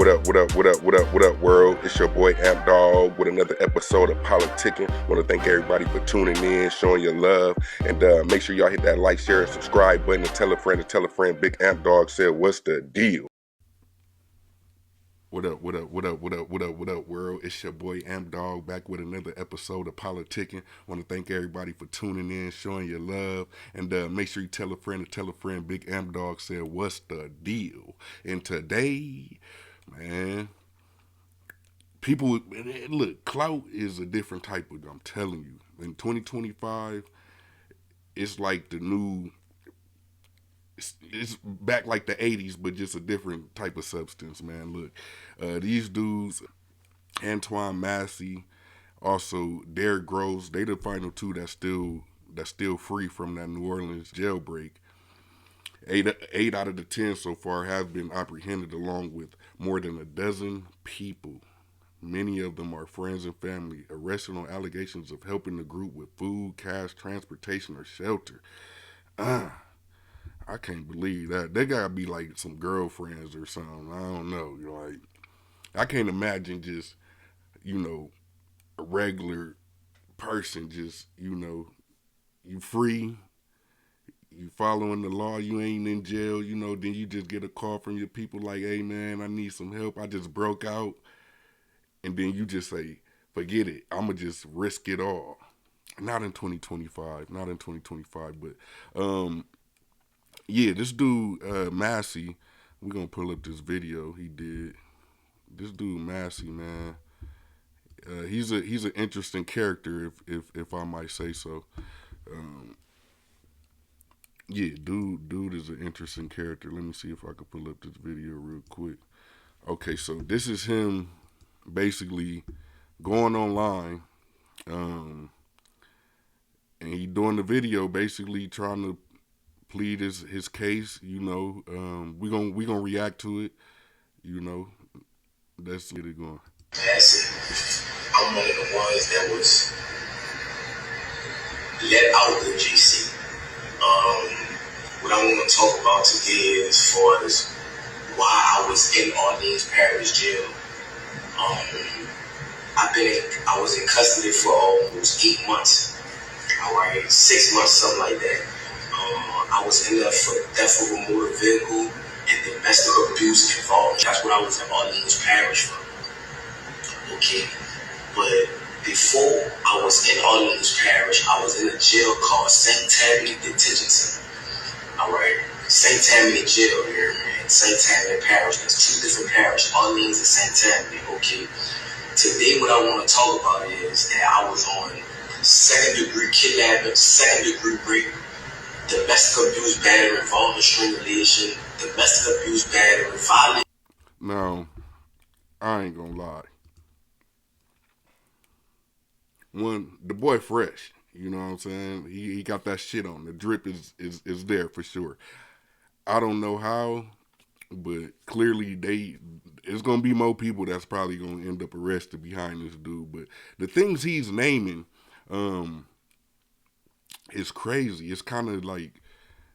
What up, world? It's your boy Amp Dog with another episode of Politickin. Want to thank everybody for tuning in, showing your love, and make sure y'all hit that like, share, and subscribe button and tell a friend to tell a friend. Big Amp Dog said, what's the deal? What up, world? It's your boy Amp Dog back with another episode of Politickin. Want to thank everybody for tuning in, showing your love, and make sure you tell a friend to tell a friend. Big Amp Dog said, what's the deal? And today, man, people, look, clout is a different type of, I'm telling you. In 2025, it's like the new, it's back like the 80s, but just a different type of substance, man. Look, these dudes, Antoine, Massey, also Derrick Gross, they the final two that's still free from that New Orleans jailbreak. Eight out of the 10 so far have been apprehended, along with more than a dozen people. Many of them are friends and family, arrested on allegations of helping the group with food, cash, transportation, or shelter. I can't believe that. They gotta be like some girlfriends or something. I don't know. Like, I can't imagine just, a regular person just, you free, you following the law, you ain't in jail, then you just get a call from your people like, hey man, I need some help. I just broke out. And then you just say, forget it. I'ma just risk it all. Not in 2025. But yeah, this dude, Massey, we're gonna pull up this video he did. This dude Massey, man, he's an interesting character, if I might say so. Yeah, dude is an interesting character. Let me see if I can pull up this video real quick. Okay, so this is him basically going online, and he doing the video basically trying to plead his case. We gonna react to it. Let's get it going. Massey, I'm one of the ones that was let out of GC. What I want to talk about today is as far as why I was in Orleans Parish Jail. I was in custody for almost 8 months. All right, 6 months, something like that. I was in there for theft of a motor vehicle and domestic abuse involved. That's what I was in Orleans Parish for. Okay, but before I was in Orleans Parish, I was in a jail called St. Tammany Detention Center. All right, St. Tammany Jail here, man. St. Tammany Parish. There's two different parishes, Orleans and St. Tammany. Okay. Today, what I want to talk about is that I was on second-degree kidnapping, second-degree rape, domestic abuse, battery, involving strangulation, domestic abuse, battery, violence. Now, I ain't gonna lie. The boy fresh, you know what I'm saying? He got that shit on. The drip is there for sure. I don't know how, but clearly it's gonna be more people that's probably gonna end up arrested behind this dude. But the things he's naming, is crazy. It's kind of like,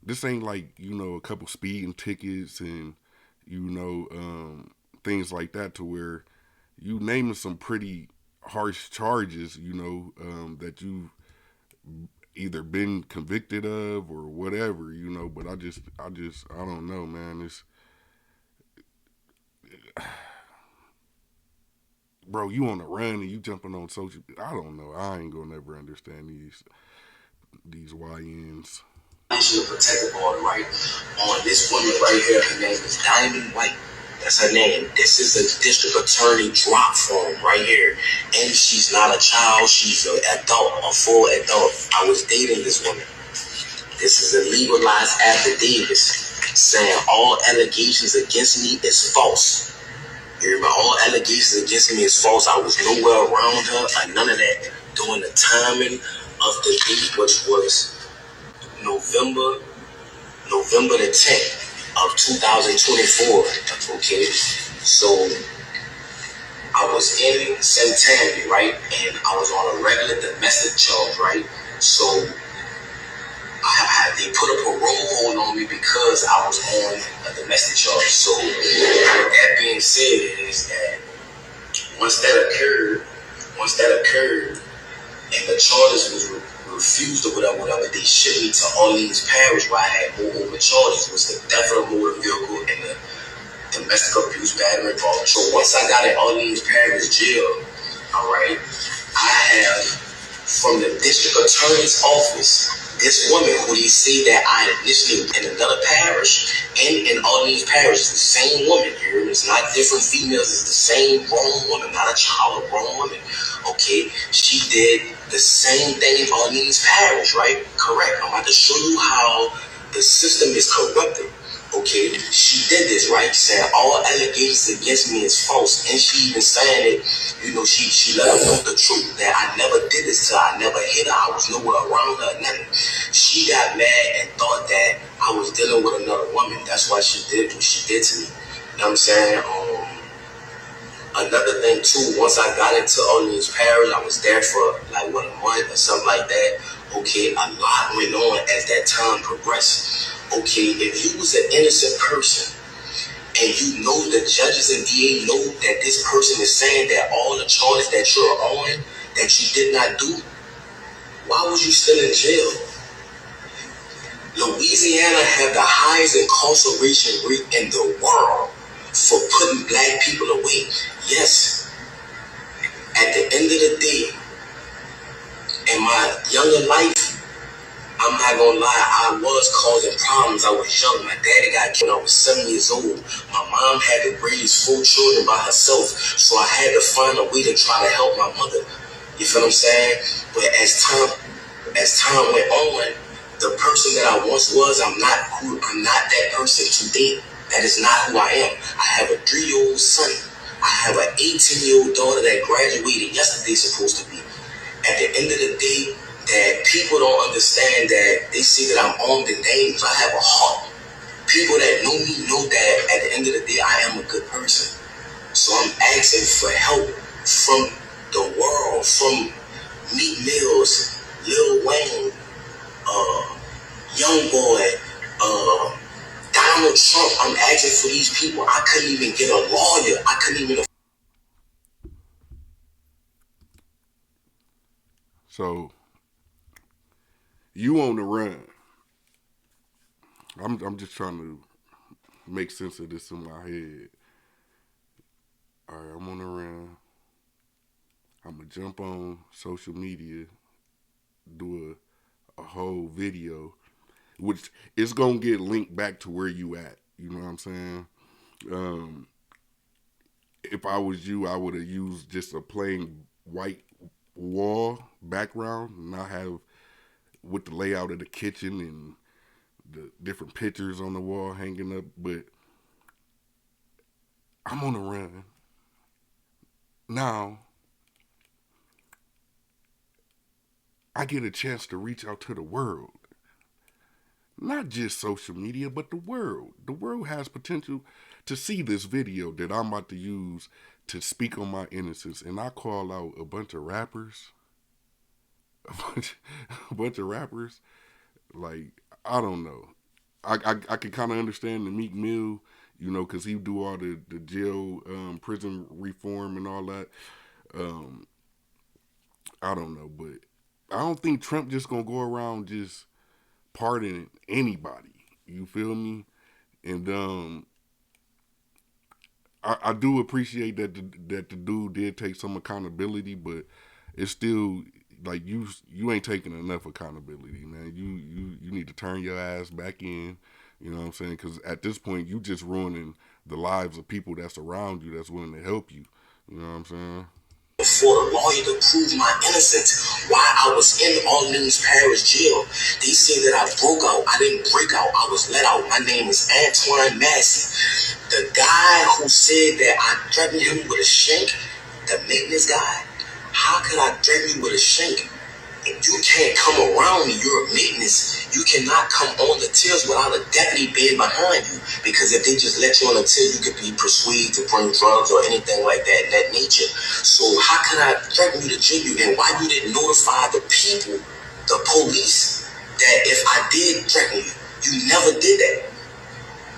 this ain't like, a couple speeding tickets and, things like that, to where you naming some pretty harsh charges, that you've either been convicted of or whatever, but I don't know, man. It's, bro, you on the run and you jumping on social, I don't know. I ain't gonna never understand these YNs. Should protect the border, right? On this woman right here, her name is Diamond White. That's her name. This is a district attorney drop form right here. And she's not a child, she's an adult, a full adult. I was dating this woman. This is a legalized affidavit saying all allegations against me is false. You remember, all allegations against me is false. I was nowhere around her or none of that during the timing of the date, which was November the 10th of 2024. Okay, so I was in St. Tammany, right, and I was on a regular domestic charge, right. So they put a parole hold on me because I was on a domestic charge. So with that being said, once that occurred, and the charges was refused or whatever, they shipped me to Orleans Parish where I had more open charges. It was the theft of a motor vehicle and the domestic abuse battery involved. So once I got in Orleans Parish jail, all right, I have from the district attorney's office, this woman who they say that I initially in another parish and in Orleans Parish, it's the same woman here. It's not different females, it's the same grown woman, not a child, a grown woman. Okay, she did the same thing in Orleans Parish, right? Correct. I'm about to show you how the system is corrupted. Okay, she did this, right? Saying all allegations against me is false, and she even saying it. You know, she let her know the truth that I never did this to her. I never hit her. I was nowhere around her. Nothing. She got mad and thought that I was dealing with another woman. That's why she did what she did to me. You know what I'm saying? Another thing too. Once I got into Orleans Parish, I was there for like a month or something like that. Okay, a lot went on as that time progressed. Okay, if you was an innocent person and you know the judges and DA know that this person is saying that all the charges that you're on that you did not do, why was you still in jail? Louisiana had the highest incarceration rate in the world for putting black people away. Yes, at the end of the day, in my younger life, I'm not gonna lie, I was causing problems. I was young. My daddy got killed when I was 7 years old. My mom had to raise 4 children by herself, so I had to find a way to try to help my mother. You feel what I'm saying? But as time went on, the person that I once was, I'm not that person today. That is not who I am. I have a 3-year-old son. I have an 18-year-old daughter that graduated yesterday, supposed to be. At the end of the day, that people don't understand that they see that I'm armed and dangerous. I have a heart. People that know me know that at the end of the day, I am a good person. So I'm asking for help from the world, from Meek Mills, Lil Wayne, Young Boy, Donald Trump. I'm asking for these people. I couldn't even get a lawyer. I couldn't even. So you on the run. I'm just trying to make sense of this in my head. All right, I'm on the run. I'm gonna jump on social media, do a whole video, which is gonna get linked back to where you at. You know what I'm saying? If I was you, I would have used just a plain white wall background, not have with the layout of the kitchen and the different pictures on the wall hanging up. But I'm on the run now. I get a chance to reach out to the world. Not just social media, but the world. The world has potential to see this video that I'm about to use to speak on my innocence. And I call out a bunch of rappers. A bunch of rappers. Like, I don't know. I can kind of understand the Meek Mill, you know, because he do all the jail, prison reform and all that. I don't know, but I don't think Trump just gonna go around just pardoning anybody. You feel me? And I do appreciate that the dude did take some accountability, but it's still like you ain't taking enough accountability, man. You need to turn your ass back in. You know what I'm saying? Because at this point, you just ruining the lives of people that's around you, that's willing to help you. You know what I'm saying? For the lawyer to prove my innocence while I was in Orleans Parish jail. They say that I broke out. I didn't break out. I was let out. My name is Antoine Massey. The guy who said that I threatened him with a shank, the maintenance guy, how could I threaten you with a shank? If you can't come around me, you're a maintenance. You cannot come on the tills without a deputy being behind you. Because if they just let you on the till, you could be persuaded to bring drugs or anything like that in that nature. So how can I threaten you to jail you? And why you didn't notify the people, the police, that if I did threaten you, you never did that.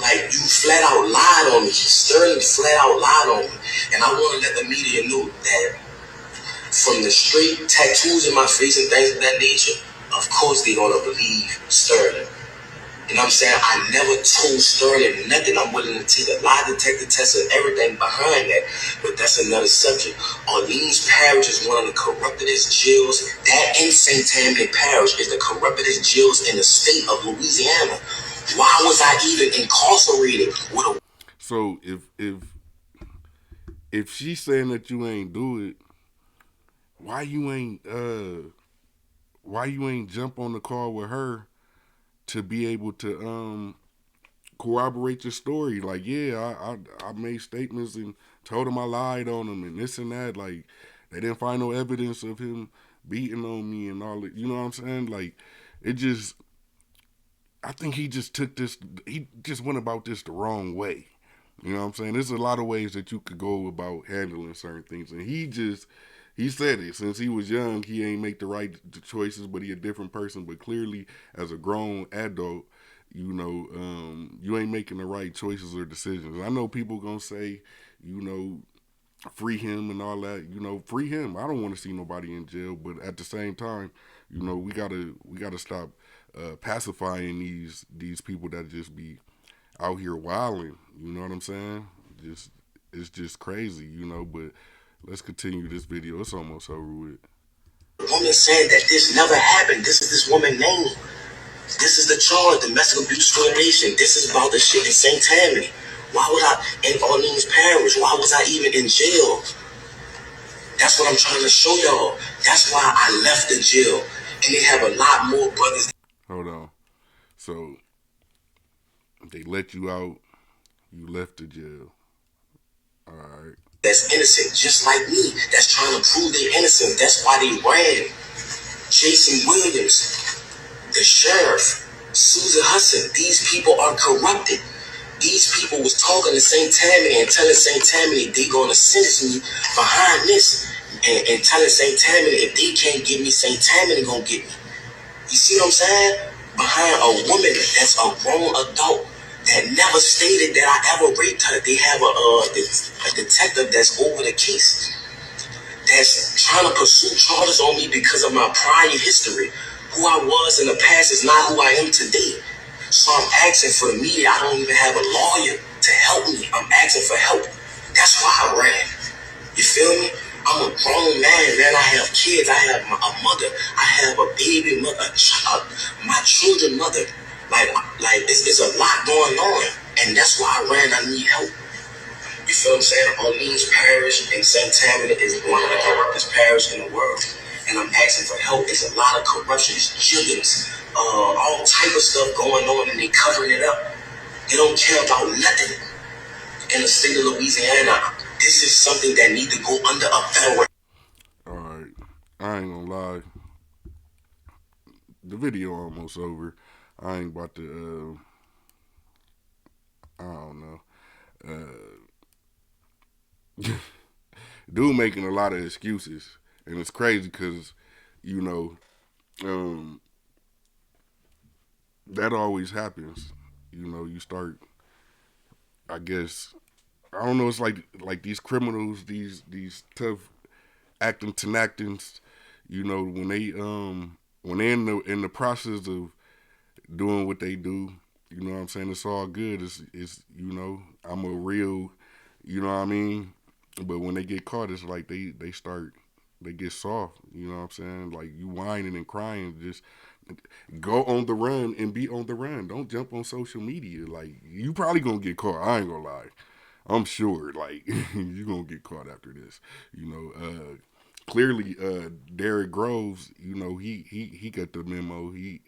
Like, you flat out lied on me. Sterling flat out lied on me. And I want to let the media know that from the straight tattoos in my face and things of that nature, of course they're gonna believe Sterling. You know what I'm saying? I never told Sterling nothing. I'm willing to take a lie detector test and everything behind that. But that's another subject. Orleans Parish is one of the corruptedest jails. That in St. Tammany Parish is the corruptedest jails in the state of Louisiana. Why was I even incarcerated with a... So if she's saying that you ain't do it, why you ain't jump on the call with her to be able to corroborate your story? Like, yeah, I made statements and told him I lied on him and this and that. Like, they didn't find no evidence of him beating on me and all that. You know what I'm saying? Like, it just, I think he just went about this the wrong way. You know what I'm saying? There's a lot of ways that you could go about handling certain things. And he said it. Since he was young, he ain't make the right choices, but he a different person. But clearly, as a grown adult, you know, you ain't making the right choices or decisions. I know people gonna say, you know, free him and all that. You know, free him. I don't want to see nobody in jail, but at the same time, you know, we gotta stop pacifying these people that just be out here wilding. You know what I'm saying? It's just crazy, you know. But let's continue this video. It's almost over with. The woman said that this never happened. This is this woman's name. This is the charge, domestic abuse discrimination. This is about the shit in St. Tammany. Why was I in Orleans Parish? Why was I even in jail? That's what I'm trying to show y'all. That's why I left the jail. And they have a lot more brothers. Hold on. So they let you out. You left the jail. All right. That's innocent, just like me. That's trying to prove they're innocent. That's why they ran. Jason Williams, the sheriff, Susan Hudson. These people are corrupted. These people was talking to St. Tammany and telling St. Tammany they gonna sentence me behind this, and telling St. Tammany if they can't get me, St. Tammany gonna get me. You see what I'm saying? Behind a woman that's a grown adult that never stated that I ever raped her. They have a detective that's over the case that's trying to pursue charges on me because of my prior history. Who I was in the past is not who I am today. So I'm asking for the media. I don't even have a lawyer to help me. I'm asking for help. That's why I ran. You feel me? I'm a grown man. I have kids. I have a mother. I have a baby mother, my children mother. Like it's a lot going on. And that's why I ran. I need help. You feel what I'm saying? Orleans Parish in St. Tammany is one of the corruptest parishes in the world. And I'm asking for help. There's a lot of corruption, killings, all type of stuff going on, and they covering it up. They don't care about nothing. In the state of Louisiana, this is something that need to go under a federal. All right. I ain't gonna lie. The video almost over. I ain't about to. I don't know. Dude making a lot of excuses, and it's crazy because, you know, that always happens. You know, you start, I guess, I don't know. It's like these criminals, these tough acting tenactins. You know, when they in the process of doing what they do, you know what I'm saying. It's all good. It's you know, I'm a real, you know what I mean. But when they get caught, it's like they get soft. You know what I'm saying? Like, you whining and crying, just go on the run and be on the run. Don't jump on social media. Like, you probably gonna get caught. I ain't gonna lie. I'm sure. Like, you gonna get caught after this. You know. Clearly, Derrick Groves. You know, he got the memo. You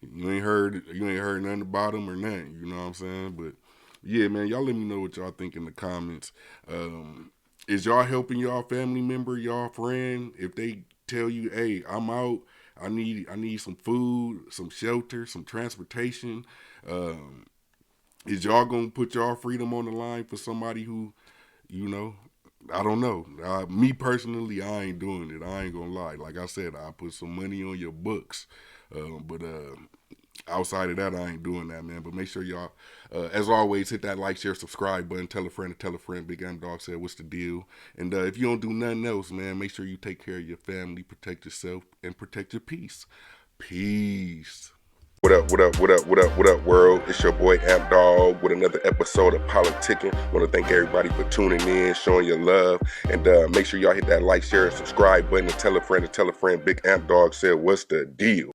ain't heard nothing about him or nothing. You know what I'm saying? But yeah, man, y'all let me know what y'all think in the comments. Is y'all helping y'all family member, y'all friend, if they tell you, "Hey, I'm out. I need some food, some shelter, some transportation." Is y'all gonna put y'all freedom on the line for somebody who, you know, I don't know. Me personally, I ain't doing it. I ain't gonna lie. Like I said, I put some money on your books, but Outside of that, I ain't doing that, man. But make sure y'all, as always, hit that like, share, subscribe button. Tell a friend to tell a friend. Big M Dog said, what's the deal? And if you don't do nothing else, man, make sure you take care of your family, protect yourself, and protect your peace. Peace. What up, what up, what up, what up, what up, world? It's your boy Amp Dog with another episode of Politickin. Want to thank everybody for tuning in, showing your love, and make sure y'all hit that like, share, and subscribe button and tell a friend to tell a friend. Big Amp Dog said, what's the deal?